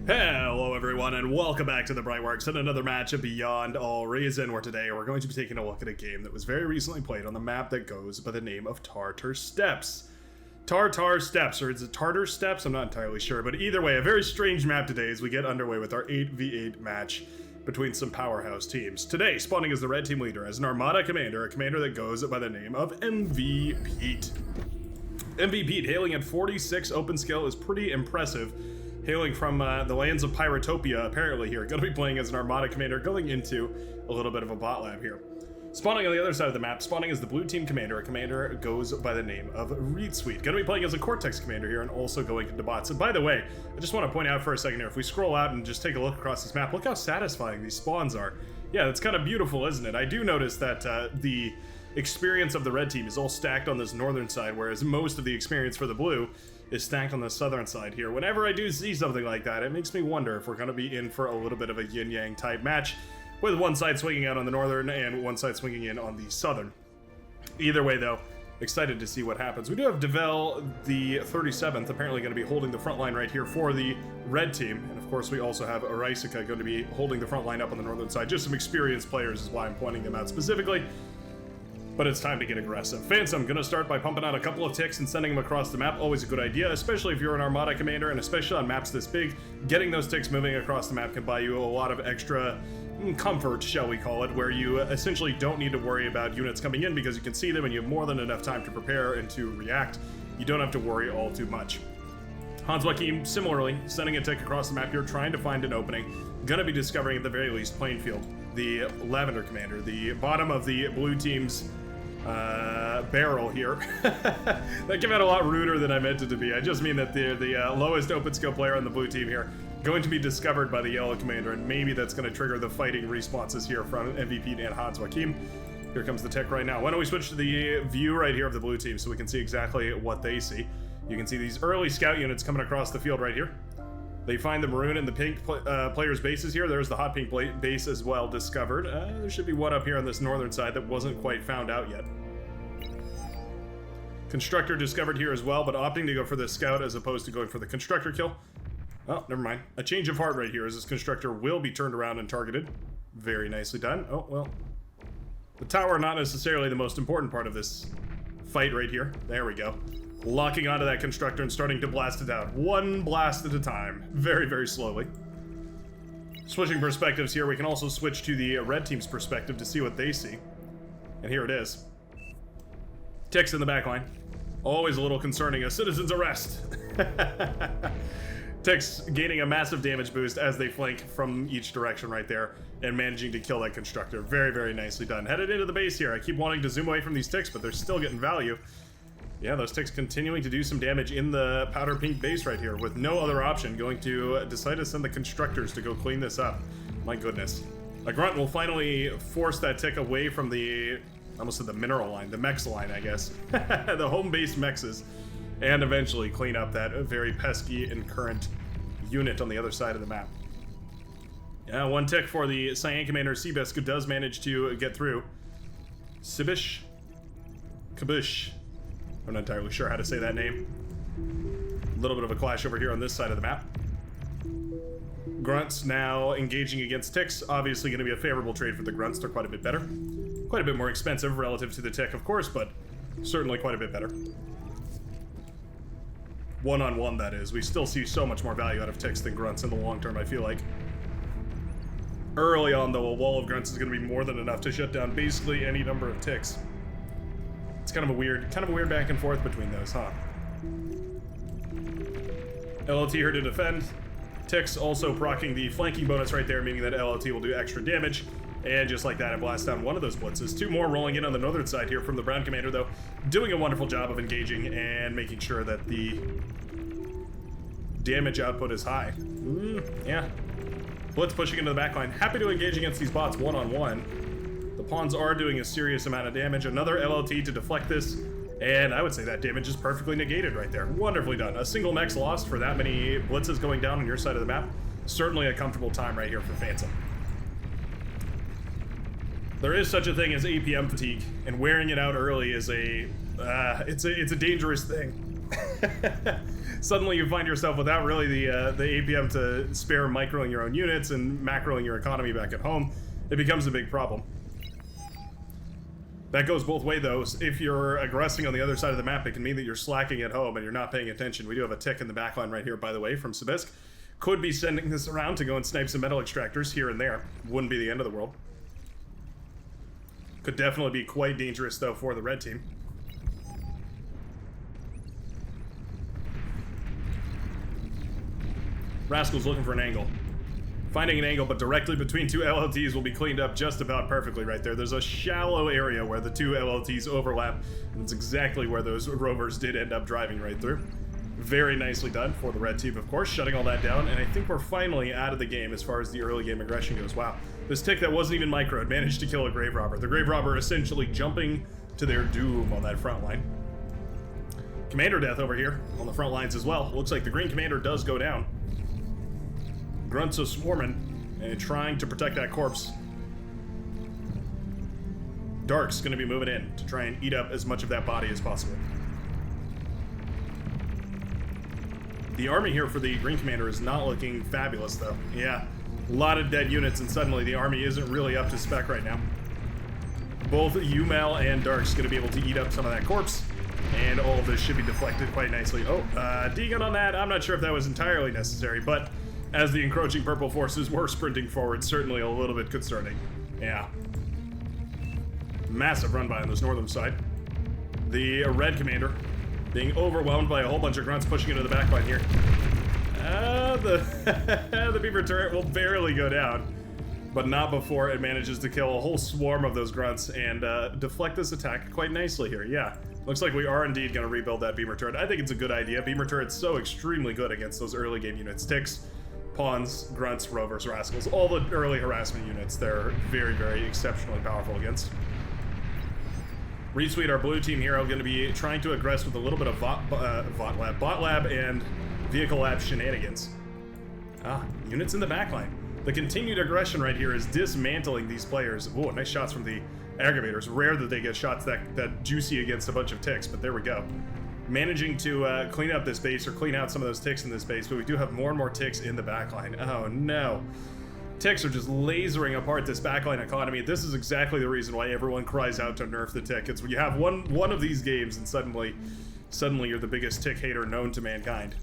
Hello everyone and welcome back to the Brightworks and another match of Beyond All Reason, where today we're going to be taking a look at a game that was very recently played on the map that goes by the name of Tartar Steppes. Tartar Steppes, or is it Tartar Steppes? I'm not entirely sure, but either way, a very strange map today as we get underway with our 8v8 match between some powerhouse teams. Today, spawning as the red team leader as an Armada commander, a commander that goes by the name of MV Pete. MV Pete, hailing at 46 open skill, is pretty impressive. Hailing from the lands of Pyrotopia, apparently here. Going to be playing as an Armada commander, going into a little bit of a bot lab here. Spawning on the other side of the map, spawning as the blue team commander, a commander goes by the name of Reed Sweet. Going to be playing as a Cortex commander here and also going into bots. And by the way, I just want to point out for a second here, if we scroll out and just take a look across this map, look how satisfying these spawns are. Yeah, it's kind of beautiful, isn't it? I do notice that the experience of the red team is all stacked on this northern side, whereas most of the experience for the blue is stacked on the southern side here. Whenever I do see something like that, it makes me wonder if we're going to be in for a little bit of a yin-yang type match, with one side swinging out on the northern and one side swinging in on the southern. Either way, though, excited to see what happens. We do have Devel, the 37th, apparently going to be holding the front line right here for the red team. And of course, we also have Araisica going to be holding the front line up on the northern side. Just some experienced players is why I'm pointing them out specifically. But it's time to get aggressive. Phantom, gonna start by pumping out a couple of ticks and sending them across the map. Always a good idea, especially if you're an Armada commander, and especially on maps this big. Getting those ticks moving across the map can buy you a lot of extra comfort, shall we call it, where you essentially don't need to worry about units coming in because you can see them and you have more than enough time to prepare and to react. You don't have to worry all too much. Hans Joachim, similarly, sending a tick across the map here, trying to find an opening. Gonna be discovering at the very least Plainfield, the Lavender commander, the bottom of the blue team's barrel here. That came out a lot ruder than I meant it to be. I just mean that the lowest open skill player on the blue team here going to be discovered by the yellow commander, and maybe that's going to trigger the fighting responses here from MVP and Hans Joachim. Here comes the tick right now. Why don't we switch to the view right here of the blue team so we can see exactly what they see. You can see these early scout units coming across the field right here. They find the maroon and the pink players' bases here. There's the hot pink base as well discovered. There should be one up here on this northern side that wasn't quite found out yet. Constructor discovered here as well, but opting to go for the scout as opposed to going for the constructor kill. Oh, never mind. A change of heart right here as this constructor will be turned around and targeted. Very nicely done. Oh, well. The tower not necessarily the most important part of this fight right here. There we go. Locking onto that constructor and starting to blast it out. One blast at a time. Very, very slowly. Switching perspectives here, we can also switch to the red team's perspective to see what they see. And here it is. Ticks in the back line. Always a little concerning. A citizen's arrest. Ticks gaining a massive damage boost as they flank from each direction right there and managing to kill that constructor. Very, very nicely done. Headed into the base here. I keep wanting to zoom away from these ticks, but they're still getting value. Yeah, those ticks continuing to do some damage in the powder pink base right here with no other option. Going to decide to send the constructors to go clean this up. My goodness. A grunt will finally force that tick away from the, I almost said the mineral line, the mex line, I guess. The home base mexes. And eventually clean up that very pesky and current unit on the other side of the map. Yeah, one tick for the Cyan commander. Seabisk does manage to get through. Sibish? Kabush. I'm not entirely sure how to say that name. A little bit of a clash over here on this side of the map. Grunts now engaging against ticks. Obviously going to be a favorable trade for the grunts. They're quite a bit better. Quite a bit more expensive relative to the tick, of course, but certainly quite a bit better. One-on-one, that is. We still see so much more value out of ticks than grunts in the long term, I feel like. Early on, though, a wall of grunts is going to be more than enough to shut down basically any number of ticks. It's kind of a weird back and forth between those, huh? LLT here to defend. Ticks also proccing the flanking bonus right there, meaning that LLT will do extra damage. And just like that, it blasts down one of those blitzes. Two more rolling in on the northern side here from the brown commander, though, doing a wonderful job of engaging and making sure that the damage output is high. Yeah. Blitz pushing into the backline. Happy to engage against these bots one-on-one. The pawns are doing a serious amount of damage. Another LLT to deflect this, and I would say that damage is perfectly negated right there. Wonderfully done. A single mex lost for that many blitzes going down on your side of the map. Certainly a comfortable time right here for Phantom. There is such a thing as APM fatigue, and wearing it out early is it's a dangerous thing. Suddenly you find yourself without really the APM to spare microing your own units and macroing your economy back at home. It becomes a big problem. That goes both ways, though. If you're aggressing on the other side of the map, it can mean that you're slacking at home and you're not paying attention. We do have a tick in the backline right here, by the way, from Sibisk. Could be sending this around to go and snipe some metal extractors here and there. Wouldn't be the end of the world. Could definitely be quite dangerous, though, for the red team. Rascal's looking for an angle. Finding an angle, but directly between two LLTs will be cleaned up just about perfectly right there. There's a shallow area where the two LLTs overlap, and it's exactly where those rovers did end up driving right through. Very nicely done for the red team, of course, shutting all that down, and I think we're finally out of the game as far as the early game aggression goes. Wow, this tick that wasn't even microed managed to kill a grave robber. The grave robber essentially jumping to their doom on that front line. Commander death over here on the front lines as well. Looks like the green commander does go down. Grunts are swarming and trying to protect that corpse. Dark's gonna be moving in to try and eat up as much of that body as possible. The army here for the green commander is not looking fabulous, though. Yeah, a lot of dead units, and suddenly the army isn't really up to spec right now. Both UMAL and Dark's gonna be able to eat up some of that corpse, and all of this should be deflected quite nicely. Oh, D-gun on that. I'm not sure if that was entirely necessary, but as the encroaching purple forces were sprinting forward, certainly a little bit concerning. Yeah. Massive run by on this northern side. The red commander being overwhelmed by a whole bunch of grunts pushing into the backline here. The beaver turret will barely go down, but not before it manages to kill a whole swarm of those grunts and deflect this attack quite nicely here. Yeah, looks like we are indeed going to rebuild that beamer turret. I think it's a good idea. Beamer turret's so extremely good against those early game units. Ticks, pawns, grunts, rovers, rascals, all the early harassment units they're very, very exceptionally powerful against. Retweet, our blue team hero, going to be trying to aggress with a little bit of bot lab and vehicle lab shenanigans. Units in the backline. The continued aggression right here is dismantling these players. Ooh, nice shots from the aggravators. Rare that they get shots that juicy against a bunch of ticks, but there we go. Managing to clean up this base, or clean out some of those ticks in this base, but we do have more and more ticks in the backline. Oh no. Ticks are just lasering apart this backline economy. This is exactly the reason why everyone cries out to nerf the tick. It's when you have one of these games and suddenly you're the biggest tick hater known to mankind.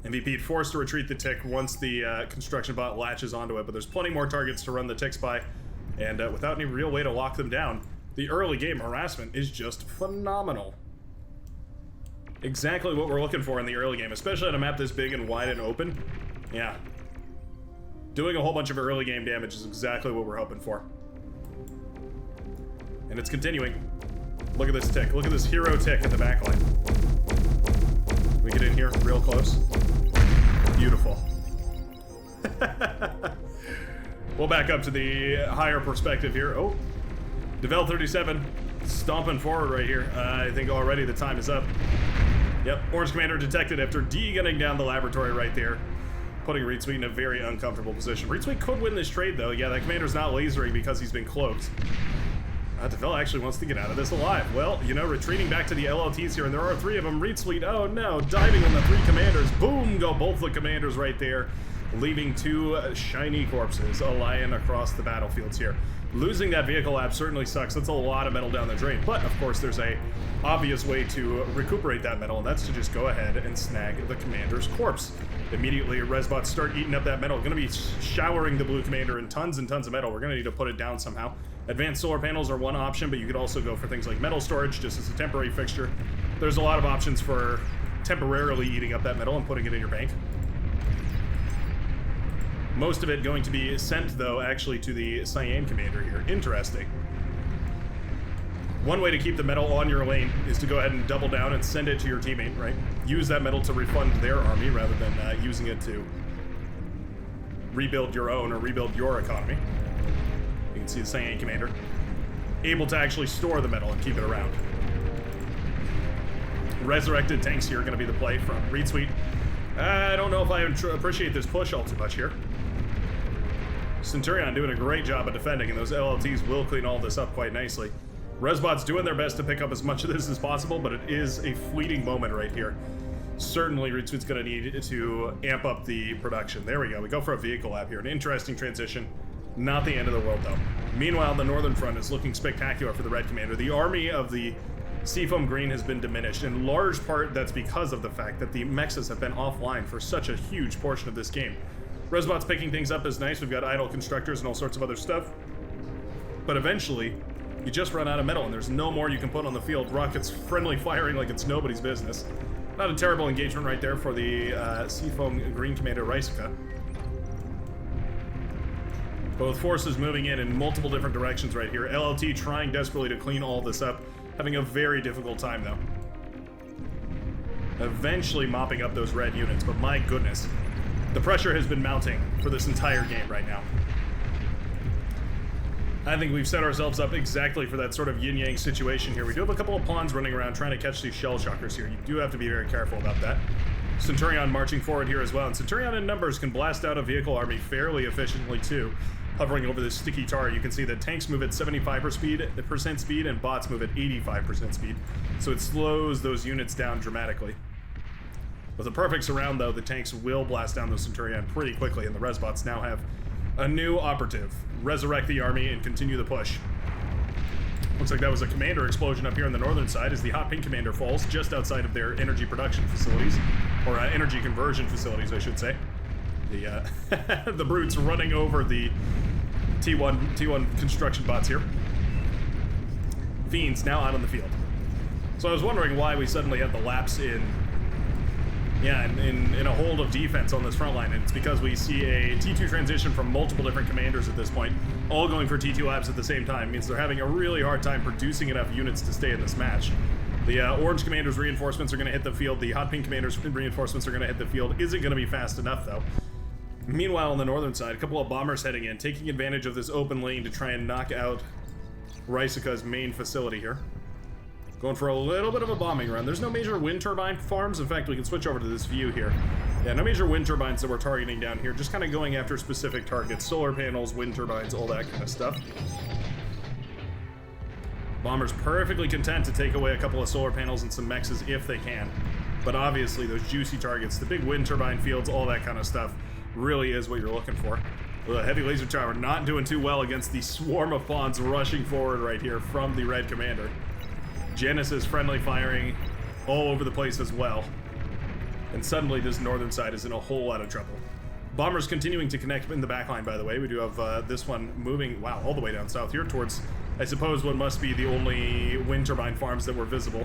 MVP forced to retreat the tick once the construction bot latches onto it, but there's plenty more targets to run the ticks by, and without any real way to lock them down, the early game harassment is just phenomenal. Exactly what we're looking for in the early game, especially on a map this big and wide and open. Yeah. Doing a whole bunch of early game damage is exactly what we're hoping for. And it's continuing. Look at this tick. Look at this hero tick in the backline. We get in here real close. Beautiful. We'll back up to the higher perspective here. Oh, Devel 37 stomping forward right here. I think already the time is up. Yep, Orange Commander detected after D-gunning down the laboratory right there, putting Retweet in a very uncomfortable position. Retweet could win this trade, though. Yeah, that commander's not lasering because he's been cloaked. Devel actually wants to get out of this alive. Well, you know, retreating back to the LLTs here, and there are 3 of them. Retweet, oh no, diving on the 3 commanders. Boom, go both the commanders right there, leaving 2 shiny corpses lying across the battlefields here. Losing that vehicle lab certainly sucks. That's a lot of metal down the drain. But, of course, there's a obvious way to recuperate that metal, and that's to just go ahead and snag the commander's corpse. Immediately, Resbots start eating up that metal. Going to be showering the blue commander in tons and tons of metal. We're going to need to put it down somehow. Advanced solar panels are one option, but you could also go for things like metal storage, just as a temporary fixture. There's a lot of options for temporarily eating up that metal and putting it in your bank. Most of it going to be sent, though, actually to the Cyan commander here. Interesting. One way to keep the metal on your lane is to go ahead and double down and send it to your teammate, right? Use that metal to refund their army rather than using it to rebuild your own or rebuild your economy. You can see the Cyan commander able to actually store the metal and keep it around. Resurrected tanks here are going to be the play from Retweet. I don't know if I appreciate this push all too much here. Centurion doing a great job of defending, and those LLTs will clean all this up quite nicely. Resbot's doing their best to pick up as much of this as possible, but it is a fleeting moment right here. certainly Retweet's going to need to amp up the production. There we go. We go for a vehicle lab here. An interesting transition. Not the end of the world, though. Meanwhile, the northern front is looking spectacular for the Red Commander. The army of the Seafoam Green has been diminished. In large part, that's because of the fact that the mechas have been offline for such a huge portion of this game. Resbot's picking things up is nice. We've got idle constructors and all sorts of other stuff. But eventually, you just run out of metal, and there's no more you can put on the field. Rockets friendly firing like it's nobody's business. Not a terrible engagement right there for the Seafoam Green Commander Rysika. Both forces moving in multiple different directions right here. LLT trying desperately to clean all this up, having a very difficult time though. Eventually mopping up those red units, but my goodness. The pressure has been mounting for this entire game right now. I think we've set ourselves up exactly for that sort of yin-yang situation here. We do have a couple of pawns running around trying to catch these shell shockers here. You do have to be very careful about that. Centurion marching forward here as well, and Centurion in numbers can blast out a vehicle army fairly efficiently too. Hovering over this sticky tar, you can see that tanks move at 75% speed and bots move at 85% speed, so it slows those units down dramatically. With a perfect surround though, the tanks will blast down the Centurion pretty quickly, and the Resbots now have a new operative. Resurrect the army and continue the push. Looks like that was a commander explosion up here on the northern side as the Hot Pink Commander falls just outside of their energy production facilities, or energy conversion facilities, I should say. The the brutes running over the T1 construction bots here. Fiends now out on the field. So I was wondering why we suddenly had the lapse in a hold of defense on this front line, and it's because we see a T2 transition from multiple different commanders at this point, all going for T2 labs at the same time. It means they're having a really hard time producing enough units to stay in this match. The orange commander's reinforcements are going to hit the field. The hot pink commander's reinforcements are going to hit the field. Isn't going to be fast enough, though. Meanwhile, on the northern side, a couple of bombers heading in, taking advantage of this open lane to try and knock out Rysika's main facility here. Going for a little bit of a bombing run. There's no major wind turbine farms. In fact, we can switch over to this view here. Yeah, no major wind turbines that we're targeting down here. Just kind of going after specific targets. Solar panels, wind turbines, all that kind of stuff. Bombers perfectly content to take away a couple of solar panels and some mexes if they can. But obviously, those juicy targets, the big wind turbine fields, all that kind of stuff, really is what you're looking for. The heavy laser tower not doing too well against the swarm of pawns rushing forward right here from the red commander. Genesis friendly firing all over the place as well. And suddenly this northern side is in a whole lot of trouble. Bombers continuing to connect in the backline, by the way. We do have this one moving, wow, all the way down south here towards, I suppose, what must be the only wind turbine farms that were visible.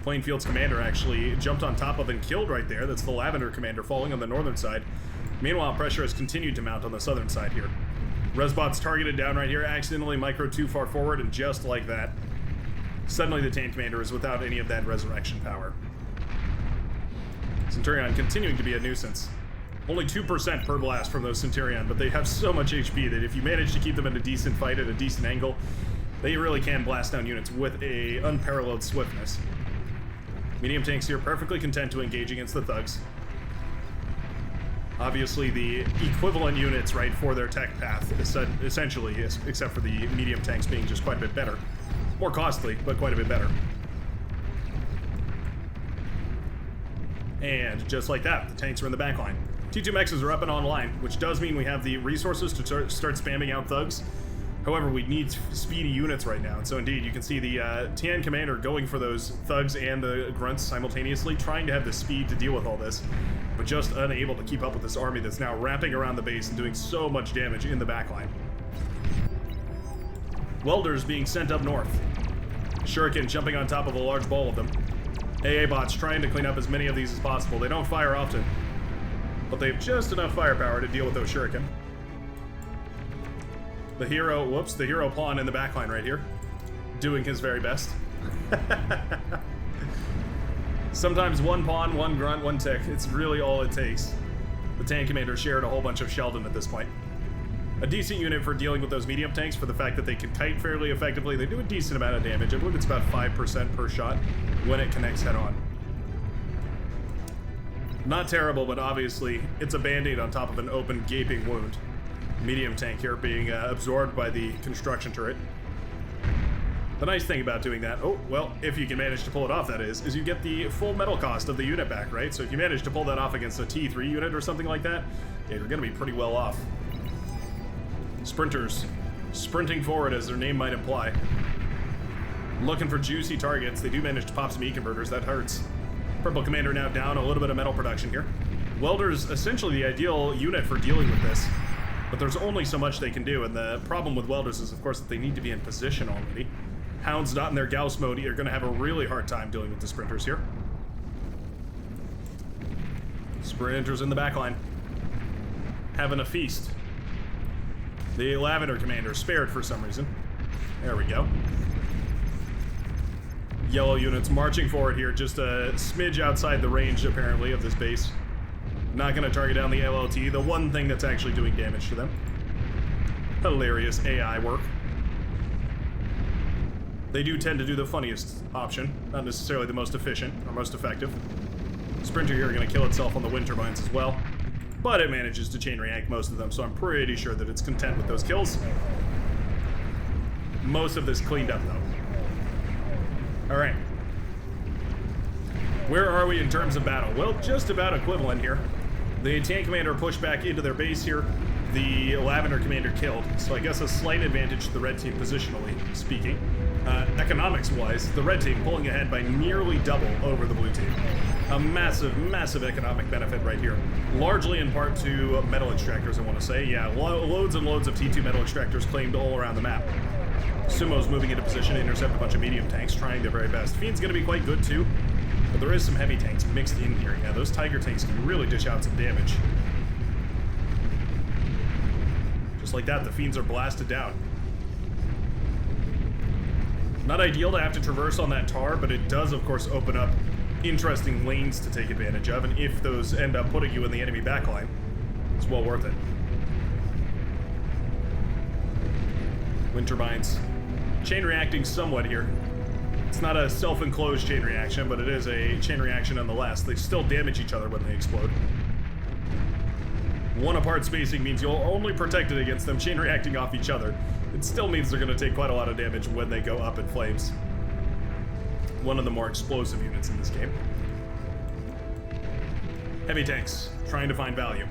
Plainfield's commander actually jumped on top of and killed right there. That's the Lavender commander falling on the northern side. Meanwhile, pressure has continued to mount on the southern side here. Resbot's targeted down right here, accidentally micro too far forward, and just like that, suddenly the tank commander is without any of that resurrection power. Centurion continuing to be a nuisance. Only 2% per blast from those Centurion, but they have so much HP that if you manage to keep them in a decent fight at a decent angle, they really can blast down units with a unparalleled swiftness. Medium tanks here perfectly content to engage against the thugs. Obviously the equivalent units, right, for their tech path, essentially, except for the medium tanks being just quite a bit better. More costly, but quite a bit better. And just like that, the tanks are in the back line. T2 mexes are up and online, which does mean we have the resources to start spamming out thugs. However, we need speedy units right now, and so indeed, you can see the TN commander going for those thugs and the grunts simultaneously, trying to have the speed to deal with all this, but just unable to keep up with this army that's now wrapping around the base and doing so much damage in the backline. Welders being sent up north. Shuriken jumping on top of a large ball of them. AA bots trying to clean up as many of these as possible. They don't fire often, but they have just enough firepower to deal with those Shuriken. The hero pawn in the backline right here, doing his very best. Sometimes one pawn, one grunt, one tick. It's really all it takes. The tank commander shared a whole bunch of Sheldon at this point. A decent unit for dealing with those medium tanks for the fact that they can kite fairly effectively. They do a decent amount of damage. I believe it's about 5% per shot when it connects head on. Not terrible, but obviously it's a band-aid on top of an open, gaping wound. Medium tank here being absorbed by the construction turret. The nice thing about doing that, oh, well, if you can manage to pull it off, that is you get the full metal cost of the unit back, right? So if you manage to pull that off against a T3 unit or something like that, yeah, you're gonna be pretty well off. Sprinters, sprinting forward as their name might imply. Looking for juicy targets. They do manage to pop some E-converters, that hurts. Purple Commander now down, a little bit of metal production here. Welder's essentially the ideal unit for dealing with this, but there's only so much they can do, and the problem with Welders is, of course, that they need to be in position already. Hounds not in their Gauss mode are going to have a really hard time dealing with the Sprinters here. Sprinters in the backline. Having a feast. The Lavender Commander spared for some reason. There we go. Yellow units marching forward here, just a smidge outside the range, apparently, of this base. Not going to target down the LLT, the one thing that's actually doing damage to them. Hilarious AI work. They do tend to do the funniest option, not necessarily the most efficient or most effective. Sprinter here going to kill itself on the wind turbines as well, but it manages to chain react most of them, so I'm pretty sure that it's content with those kills. Most of this cleaned up, though. Alright. Where are we in terms of battle? Well, just about equivalent here. The tank commander pushed back into their base here. The Lavender commander killed, so I guess a slight advantage to the red team positionally speaking. Economics-wise, the red team pulling ahead by nearly double over the blue team. A massive, massive economic benefit right here. Largely in part to metal extractors, I want to say. Yeah, loads and loads of T2 metal extractors claimed all around the map. Sumo's moving into position to intercept a bunch of medium tanks, trying their very best. Fiend's going to be quite good too, but there is some heavy tanks mixed in here. Yeah, those Tiger tanks can really dish out some damage. Just like that, the Fiends are blasted down. Not ideal to have to traverse on that tar, but it does, of course, open up interesting lanes to take advantage of, and if those end up putting you in the enemy backline, it's well worth it. Wind turbines. Chain reacting somewhat here. It's not a self-enclosed chain reaction, but it is a chain reaction nonetheless. They still damage each other when they explode. One apart spacing means you'll only protect it against them chain reacting off each other. It still means they're going to take quite a lot of damage when they go up in flames. One of the more explosive units in this game. Heavy tanks, trying to find value.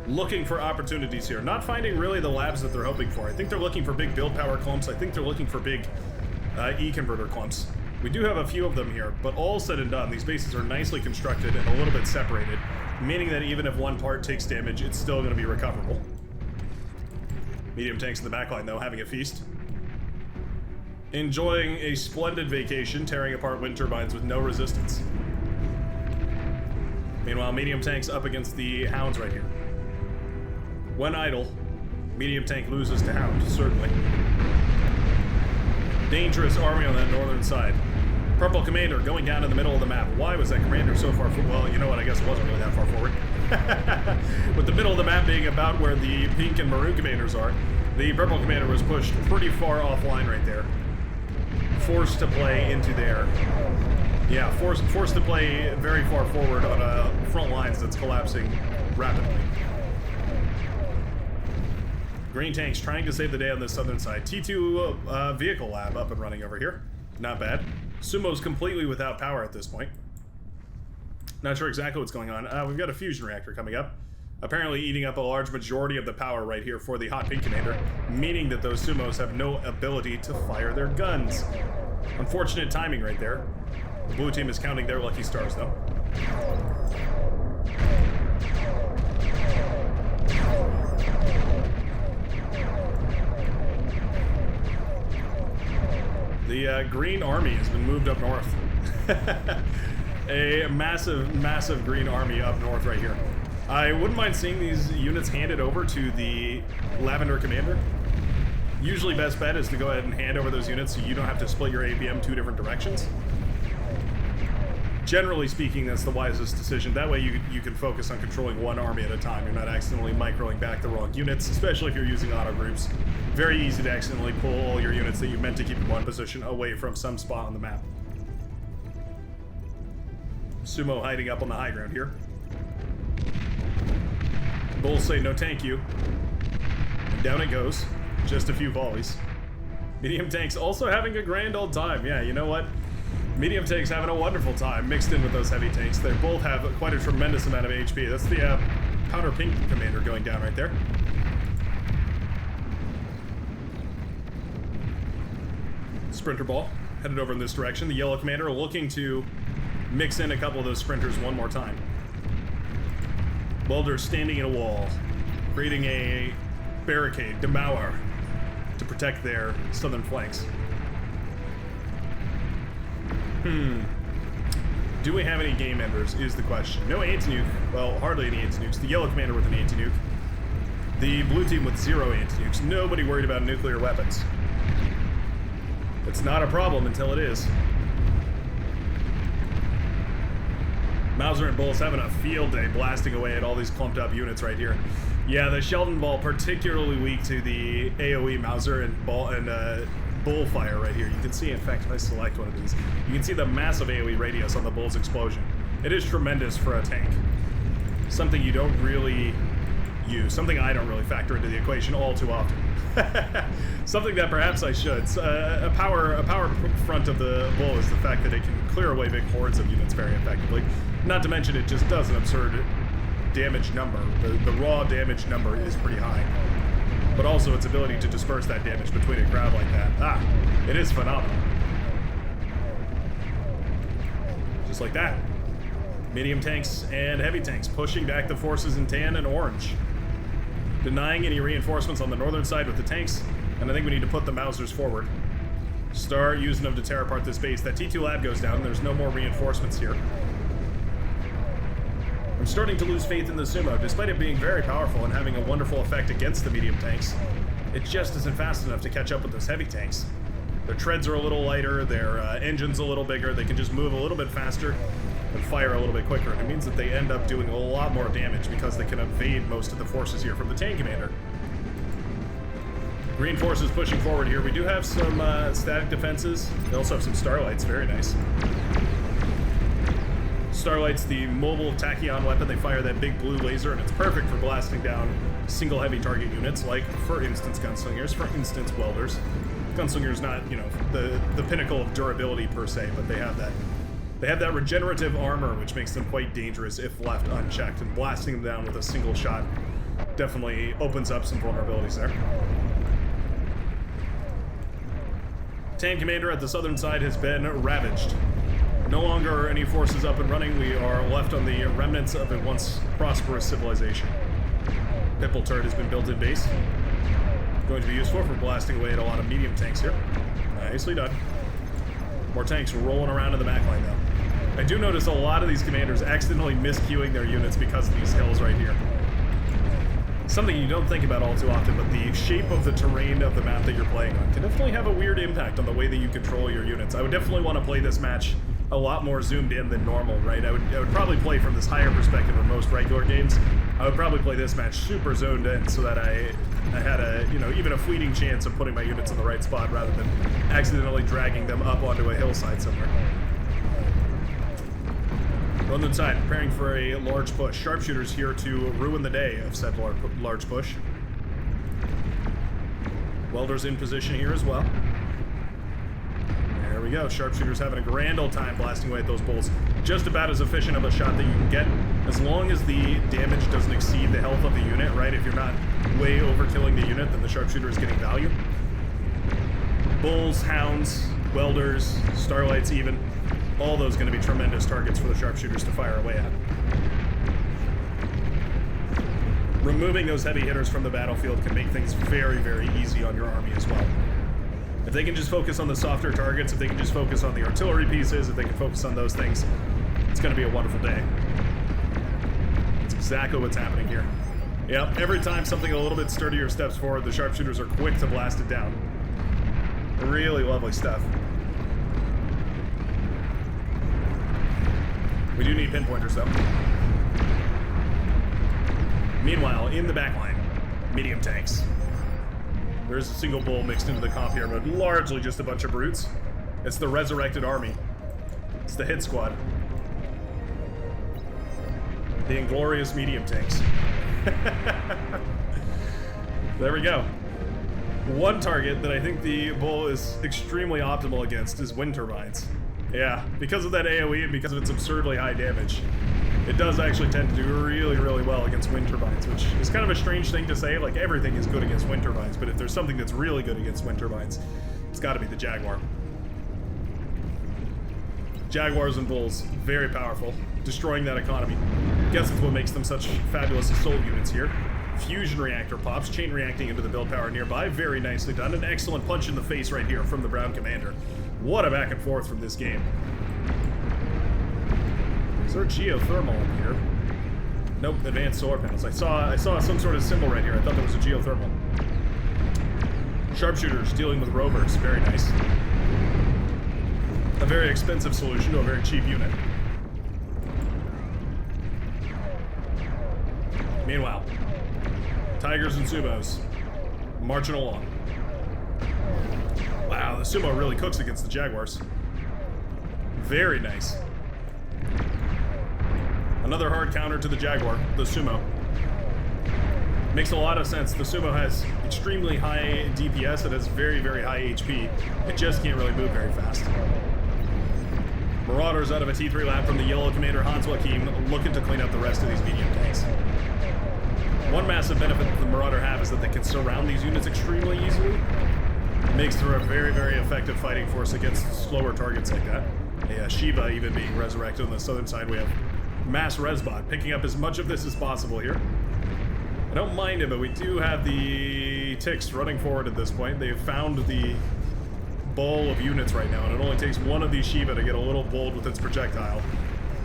Looking for opportunities here. Not finding really the labs that they're hoping for. I think they're looking for big build power clumps. I think they're looking for big E-converter clumps. We do have a few of them here, but all said and done, these bases are nicely constructed and a little bit separated, meaning that even if one part takes damage, it's still going to be recoverable. Medium tanks in the backline, though, having a feast. Enjoying a splendid vacation, tearing apart wind turbines with no resistance. Meanwhile, medium tanks up against the hounds right here. When idle, medium tank loses to hound, certainly. Dangerous army on that northern side. Purple commander going down in the middle of the map. Why was that commander so far forward? Well, you know what, I guess it wasn't really that far forward. With the middle of the map being about where the pink and maroon commanders are, the purple commander was pushed pretty far offline right there. Forced to play into there. Yeah, forced to play very far forward on a front lines that's collapsing rapidly. Green tanks trying to save the day on the southern side. T2 vehicle lab up and running over here. Not bad. Sumo's completely without power at this point. Not sure exactly what's going on. We've got a fusion reactor coming up. Apparently eating up a large majority of the power right here for the hot pink commander, meaning that those Sumos have no ability to fire their guns. Unfortunate timing right there. The blue team is counting their lucky stars, though. The green army has been moved up north. A massive, massive green army up north right here. I wouldn't mind seeing these units handed over to the Lavender Commander. Usually best bet is to go ahead and hand over those units so you don't have to split your APM two different directions. Generally speaking, that's the wisest decision. That way you can focus on controlling one army at a time. You're not accidentally microing back the wrong units, especially if you're using auto groups. Very easy to accidentally pull all your units that you meant to keep in one position away from some spot on the map. Sumo hiding up on the high ground here. Bulls say no thank you. And down it goes. Just a few volleys. Medium tanks also having a grand old time. Yeah, you know what? Medium tanks having a wonderful time mixed in with those heavy tanks. They both have quite a tremendous amount of HP. That's the powder pink commander going down right there. Sprinter ball headed over in this direction. The yellow commander looking to mix in a couple of those sprinters one more time. Welder standing in a wall, creating a barricade, demour, to protect their southern flanks. Do we have any game enders is the question. No anti-nuke. Well, hardly any anti-nukes. The yellow commander with an anti-nuke. The blue team with 0 anti-nukes. Nobody worried about nuclear weapons. It's not a problem until it is. Mauser and Bull's having a field day blasting away at all these clumped up units right here. Yeah, the Sheldon Ball particularly weak to the AoE Mauser and Bull fire right here. You can see, in fact, if I select one of these, you can see the massive AoE radius on the Bull's explosion. It is tremendous for a tank. Something you don't really use. Something I don't really factor into the equation all too often. Something that perhaps I should. A power front of the Bull is the fact that it can clear away big hordes of units very effectively. Not to mention it just does an absurd damage number. The raw damage number is pretty high. But also its ability to disperse that damage between a crowd like that. It is phenomenal. Just like that. Medium tanks and heavy tanks pushing back the forces in tan and orange. Denying any reinforcements on the northern side with the tanks, and I think we need to put the Mausers forward. Start using them to tear apart this base. That T2 lab goes down, there's no more reinforcements here. I'm starting to lose faith in the Sumo, despite it being very powerful and having a wonderful effect against the medium tanks. It just isn't fast enough to catch up with those heavy tanks. Their treads are a little lighter, their engine's a little bigger, they can just move a little bit faster and fire a little bit quicker. And it means that they end up doing a lot more damage because they can evade most of the forces here from the tank commander. Green forces pushing forward here. We do have some static defenses. They also have some Starlights, very nice. Starlight's the mobile tachyon weapon. They fire that big blue laser, and it's perfect for blasting down single heavy target units, like, for instance, gunslingers, for instance, welders. Gunslinger's not, you know, the pinnacle of durability per se, but they have that. They have that regenerative armor, which makes them quite dangerous if left unchecked, and blasting them down with a single shot definitely opens up some vulnerabilities there. Tank commander at the southern side has been ravaged. No longer are any forces up and running. We are left on the remnants of a once prosperous civilization. Pipple turret has been built in base. Going to be useful for blasting away at a lot of medium tanks here. Nicely done. More tanks rolling around in the backline though. I do notice a lot of these commanders accidentally miscuing their units because of these hills right here. Something you don't think about all too often, but the shape of the terrain of the map that you're playing on can definitely have a weird impact on the way that you control your units. I would definitely want to play this match a lot more zoomed in than normal, right? I would probably play from this higher perspective in most regular games. I would probably play this match super zoned in so that I had a, you know, even a fleeting chance of putting my units in the right spot rather than accidentally dragging them up onto a hillside somewhere. Northern side, preparing for a large push. Sharpshooters here to ruin the day of said large push. Welders in position here as well. There we go. Sharpshooters having a grand old time blasting away at those bulls. Just about as efficient of a shot that you can get, as long as the damage doesn't exceed the health of the unit, right? If you're not way overkilling the unit, then the sharpshooter is getting value. Bulls, hounds, welders, starlights even. All those going to be tremendous targets for the sharpshooters to fire away at. Removing those heavy hitters from the battlefield can make things very, very easy on your army as well. If they can just focus on the softer targets, if they can just focus on the artillery pieces, if they can focus on those things, it's going to be a wonderful day. That's exactly what's happening here. Yep, every time something a little bit sturdier steps forward, the sharpshooters are quick to blast it down. Really lovely stuff. We do need pinpointers, though. Meanwhile, in the backline, medium tanks. There's a single bull mixed into the comp here, but largely just a bunch of brutes. It's the resurrected army. It's the hit squad. The inglorious medium tanks. There we go. One target that I think the bull is extremely optimal against is wind turbines. Yeah, because of that AoE and because of its absurdly high damage, it does actually tend to do really, really well against wind turbines, which is kind of a strange thing to say. Like, everything is good against wind turbines, but if there's something that's really good against wind turbines, it's got to be the Jaguar. Jaguars and bulls, very powerful, destroying that economy. Guess it's what makes them such fabulous assault units here. Fusion reactor pops, chain reacting into the build power nearby, very nicely done. An excellent punch in the face right here from the Brown Commander. What a back and forth from this game. Is there a geothermal in here? Nope, advanced solar panels. I saw some sort of symbol right here. I thought that was a geothermal. Sharpshooters dealing with rovers, very nice. A very expensive solution to a very cheap unit. Meanwhile, tigers and sumos marching along. Wow, the sumo really cooks against the Jaguars. Very nice. Another hard counter to the Jaguar, the sumo. Makes a lot of sense. The sumo has extremely high DPS, it has very, very high HP. It just can't really move very fast. Marauders out of a T3 lap from the yellow commander Hans Joachim, looking to clean up the rest of these medium tanks. One massive benefit that the Marauder have is that they can surround these units extremely easily. Makes for a very, very effective fighting force against slower targets like that. Yeah, Shiva even being resurrected on the southern side. We have Mass Resbot picking up as much of this as possible here. I don't mind it, but we do have the ticks running forward at this point. They've found the bowl of units right now, and it only takes one of these Shiva to get a little bold with its projectile,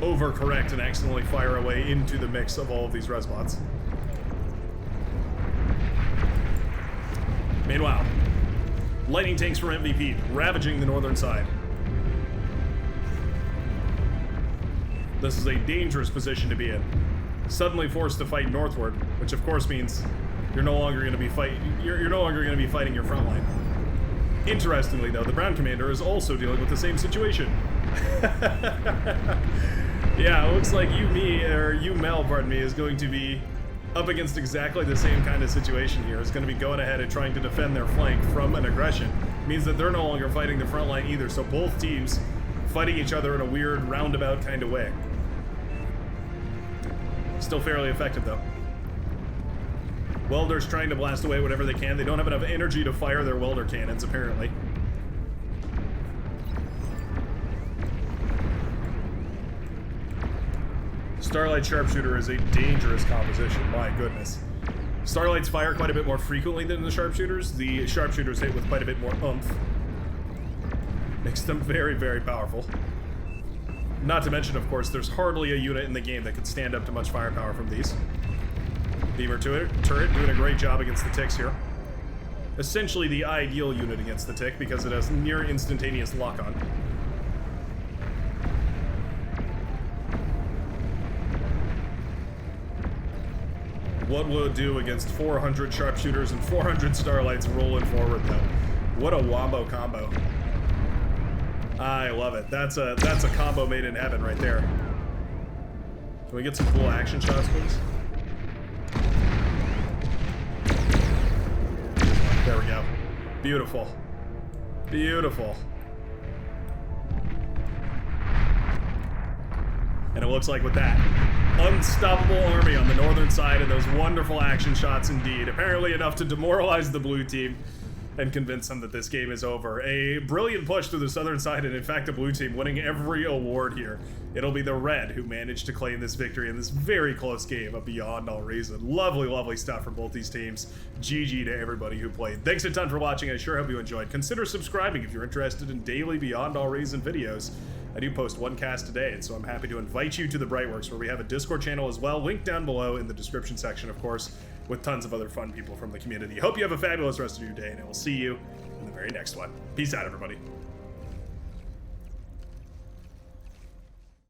overcorrect, and accidentally fire away into the mix of all of these Resbots. Meanwhile, lightning tanks from MVP, ravaging the northern side. This is a dangerous position to be in. Suddenly forced to fight northward, which of course means you're no longer going to be fighting your front line. Interestingly, though, the Brown Commander is also dealing with the same situation. Yeah, it looks like Mel, pardon me, is going to be up against exactly the same kind of situation here. It's going to be going ahead and trying to defend their flank from an aggression. It means that they're no longer fighting the front line either, so both teams fighting each other in a weird roundabout kind of way. Still fairly effective, though. Welders trying to blast away whatever they can. They don't have enough energy to fire their welder cannons, apparently. Starlight Sharpshooter is a dangerous composition, my goodness. Starlights fire quite a bit more frequently than the Sharpshooters. The Sharpshooters hit with quite a bit more oomph. Makes them very, very powerful. Not to mention, of course, there's hardly a unit in the game that could stand up to much firepower from these. Beaver turret doing a great job against the ticks here. Essentially the ideal unit against the tick because it has near instantaneous lock-on. What will it do against 400 sharpshooters and 400 starlights rolling forward, though? What a wombo combo. I love it. That's a combo made in heaven right there. Can we get some cool action shots, please? There we go. Beautiful. Beautiful. And it looks like with that, unstoppable army on the northern side and those wonderful action shots indeed. Apparently enough to demoralize the blue team and convince them that this game is over. A brilliant push through the southern side, and in fact the blue team winning every award here. It'll be the red who managed to claim this victory in this very close game of Beyond All Reason. Lovely, lovely stuff from both these teams. GG to everybody who played. Thanks a ton for watching. I sure hope you enjoyed. Consider subscribing if you're interested in daily Beyond All Reason videos. I do post one cast a day, and so I'm happy to invite you to the Brightworks, where we have a Discord channel as well, linked down below in the description section, of course, with tons of other fun people from the community. Hope you have a fabulous rest of your day, and I will see you in the very next one. Peace out, everybody.